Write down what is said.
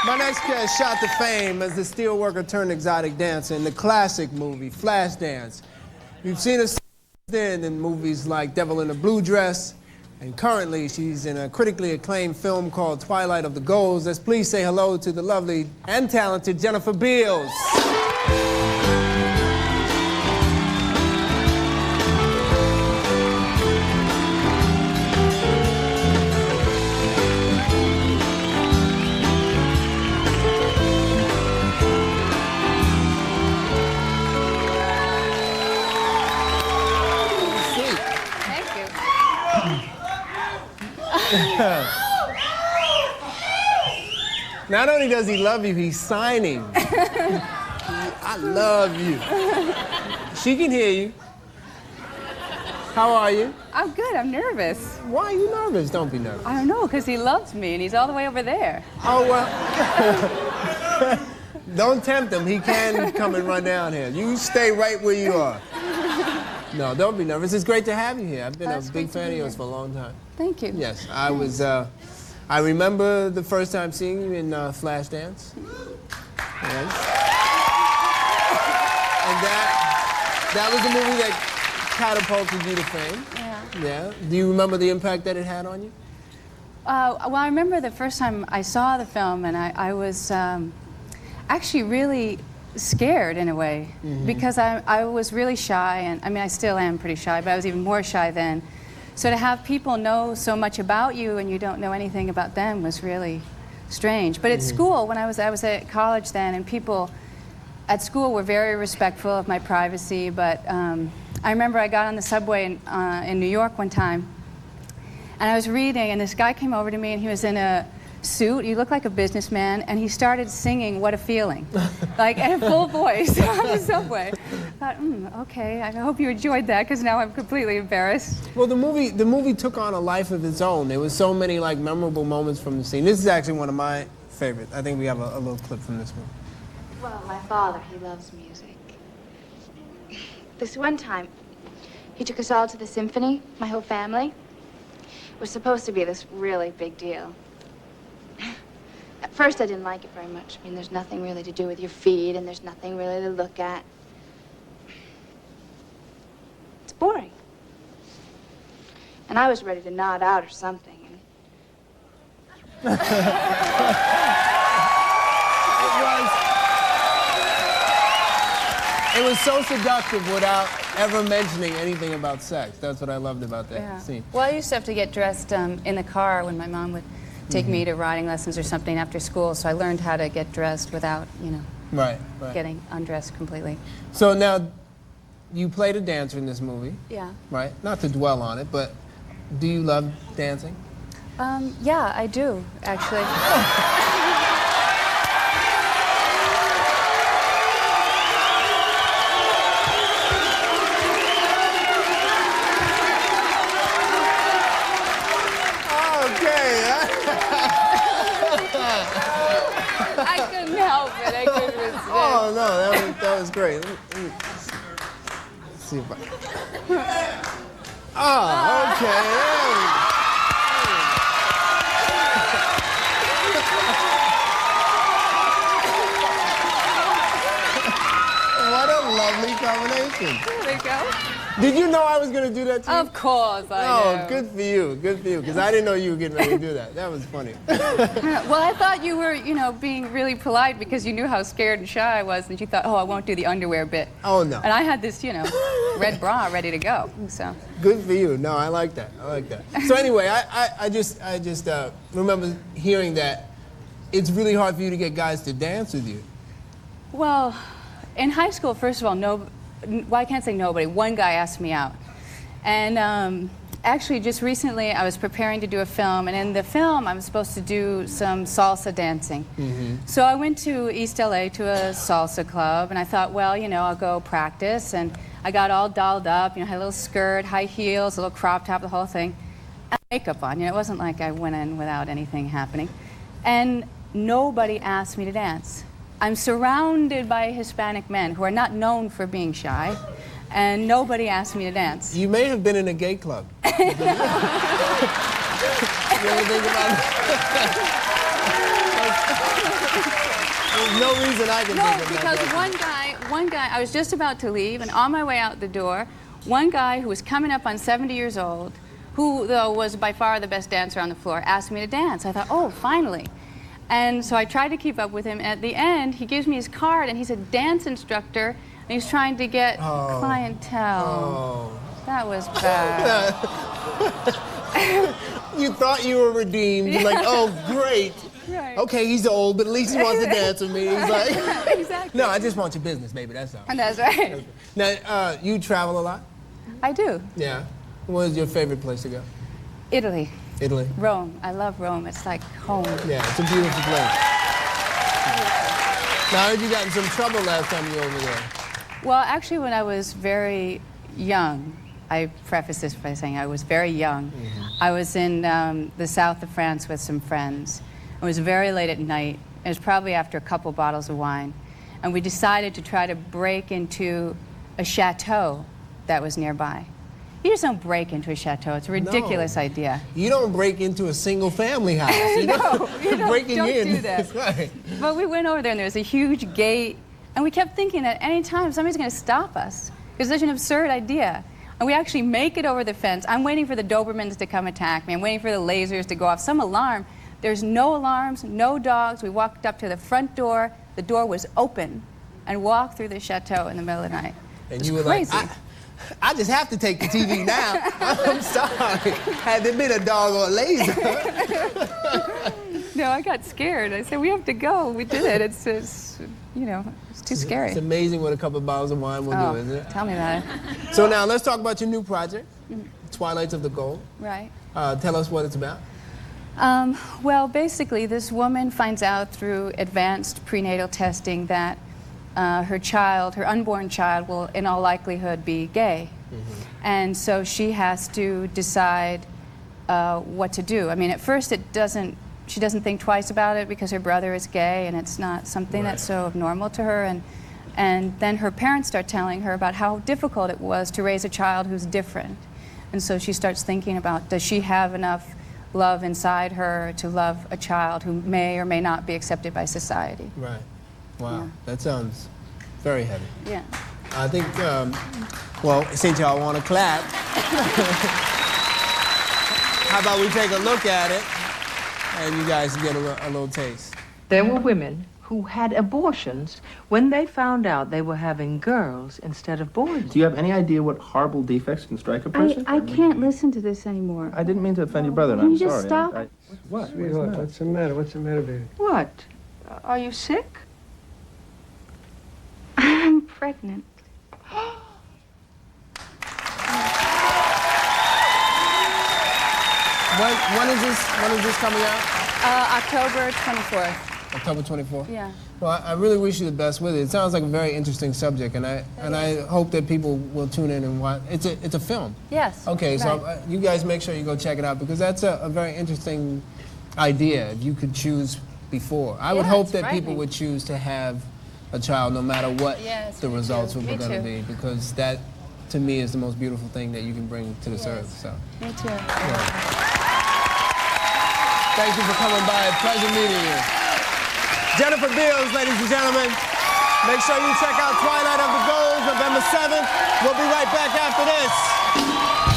My next guest shot to fame as the steelworker turned exotic dancer in the classic movie, Flashdance. We've seen her then in movies like Devil in a Blue Dress, and currently she's in a critically acclaimed film called Twilight of the Golds. Let's please say hello to the lovely and talented Jennifer Beals. Not only does he love you, he's signing. I love you. She can hear you. How are you? I'm good. I'm nervous. Why are you nervous? Don't be nervous. I don't know, because he loves me, and he's all the way over there. Oh, well. Don't tempt him. He can come and run down here. You stay right where you are. No, don't be nervous. It's great to have you here. I've been a big fan of yours for a long time. Thank you. Yes, I remember the first time seeing you in Flashdance. Yes. And that was the movie that catapulted you to fame. Yeah. Yeah. Do you remember the impact that it had on you? Well, I remember the first time I saw the film, and I was actually really scared in a way, because I was really shy, and I mean, I still am pretty shy, but I was even more shy then. So to have people know so much about you and you don't know anything about them was really strange. But at school, when I was at college then, and people at school were very respectful of my privacy, but I remember I got on the subway in New York one time, and I was reading, and this guy came over to me, and he was in a suit, he looked like a businessman, and he started singing What a Feeling, like in a full voice on the subway. I thought, okay, I hope you enjoyed that, because now I'm completely embarrassed. Well, the movie took on a life of its own. There was so many like memorable moments from the scene. This is actually one of my favorites. I think we have a little clip from this one. Well, my father, he loves music. This one time, he took us all to the symphony, my whole family. It was supposed to be this really big deal. At first, I didn't like it very much. I mean, there's nothing really to do with your feet, and there's nothing really to look at. It's boring. And I was ready to nod out or something. It was so seductive without ever mentioning anything about sex. That's what I loved about that scene. Well, I used to have to get dressed in the car when my mom would take me to riding lessons or something after school, so I learned how to get dressed without, Right. getting undressed completely. So now, you played a dancer in this movie. Yeah. Right? Not to dwell on it, but do you love dancing? Yeah, I do, actually. I couldn't help it. I couldn't resist. Oh, no, that was great. Let's see if I... Oh, okay. What a lovely combination. There we go. Did you know I was going to do that to you? Of course, I know. know. Good for you, because I didn't know you were getting ready to do that. That was funny. Well, I thought you were, being really polite because you knew how scared and shy I was, and you thought, oh, I won't do the underwear bit. Oh, no. And I had this, red bra ready to go, so. Good for you. No, I like that. So anyway, I just remember hearing that it's really hard for you to get guys to dance with you. Well, in high school, first of all, I can't say nobody. One guy asked me out. And actually, just recently, I was preparing to do a film, and in the film, I'm supposed to do some salsa dancing. So I went to East LA to a salsa club, and I thought, well, I'll go practice. And I got all dolled up, had a little skirt, high heels, a little crop top, the whole thing. And makeup on, it wasn't like I went in without anything happening. And nobody asked me to dance. I'm surrounded by Hispanic men who are not known for being shy, and nobody asked me to dance. You may have been in a gay club. You ever think about it? no reason I can No, think of because that. one guy, I was just about to leave, and on my way out the door, one guy who was coming up on 70 years old, who, though, was by far the best dancer on the floor, asked me to dance. I thought, oh, finally. And so I tried to keep up with him. At the end, he gives me his card, and he's a dance instructor, and he's trying to get clientele. Oh. That was bad. You thought you were redeemed. You're like, oh, great. Right. Okay, he's old, but at least he wants to dance with me. He's like, Exactly. no, I just want your business, baby, that's all. And that's right. Now, you travel a lot? I do. Yeah. Where's your favorite place to go? Italy. Italy? Rome. I love Rome. It's like home. Yeah, it's a beautiful place. Now, I heard you got in some trouble last time you were over there. Well, actually, when I was very young, I preface this by saying I was very young. I was in the south of France with some friends. It was very late at night. It was probably after a couple bottles of wine. And we decided to try to break into a chateau that was nearby. You just don't break into a chateau. It's a ridiculous idea. You don't break into a single family house. You No, you don't, breaking don't in. do that. Right. But we went over there, and there was a huge gate, and we kept thinking that any time somebody's going to stop us, because there's an absurd idea. And we actually make it over the fence. I'm waiting for the Dobermans to come attack me. I'm waiting for the lasers to go off. Some alarm. There's no alarms, no dogs. We walked up to the front door. The door was open, and walked through the chateau in the middle of the night. And It you was were crazy. like, I just have to take the TV now. I'm sorry. Had there been a dog or a laser. No, I got scared. I said, we have to go. We did it. It's you know, it's too scary. It's amazing what a couple of bottles of wine will do, isn't it? Tell me about it. So now let's talk about your new project, Twilights of the Gold. Right. Tell us what it's about. Well, basically, this woman finds out through advanced prenatal testing that her child, her unborn child, will in all likelihood be gay. And so she has to decide what to do. I mean, at first she doesn't think twice about it because her brother is gay and it's not something that's so abnormal to her. And then her parents start telling her about how difficult it was to raise a child who's different. And so she starts thinking about, does she have enough love inside her to love a child who may or may not be accepted by society? Right. Wow. That sounds very heavy. Yeah. I think, well, since y'all want to clap, how about we take a look at it and you guys get a little taste. There were women who had abortions when they found out they were having girls instead of boys. Do you have any idea what horrible defects can strike a person? I can't listen to this anymore. I didn't mean to offend your brother, and Can I'm you just sorry. stop? What? Sweetheart, what's the matter? What's the matter, baby? What? Are you sick? I'm pregnant. When is this coming out? October 24th. October 24th? Yeah. Well, I really wish you the best with it. It sounds like a very interesting subject, and I hope that people will tune in and watch. It's a film. Yes. Okay, so right. you guys make sure you go check it out because that's a very interesting idea. If you could choose before, I would hope it's that people frightening. would choose to have a child no matter what Yes, the me results too. were Me going to too. be, because that, to me, is the most beautiful thing that you can bring to this earth. So. Me too. Thank you for coming by. Pleasure meeting you. Jennifer Beals, ladies and gentlemen. Make sure you check out Twilight of the Gold, November 7th. We'll be right back after this.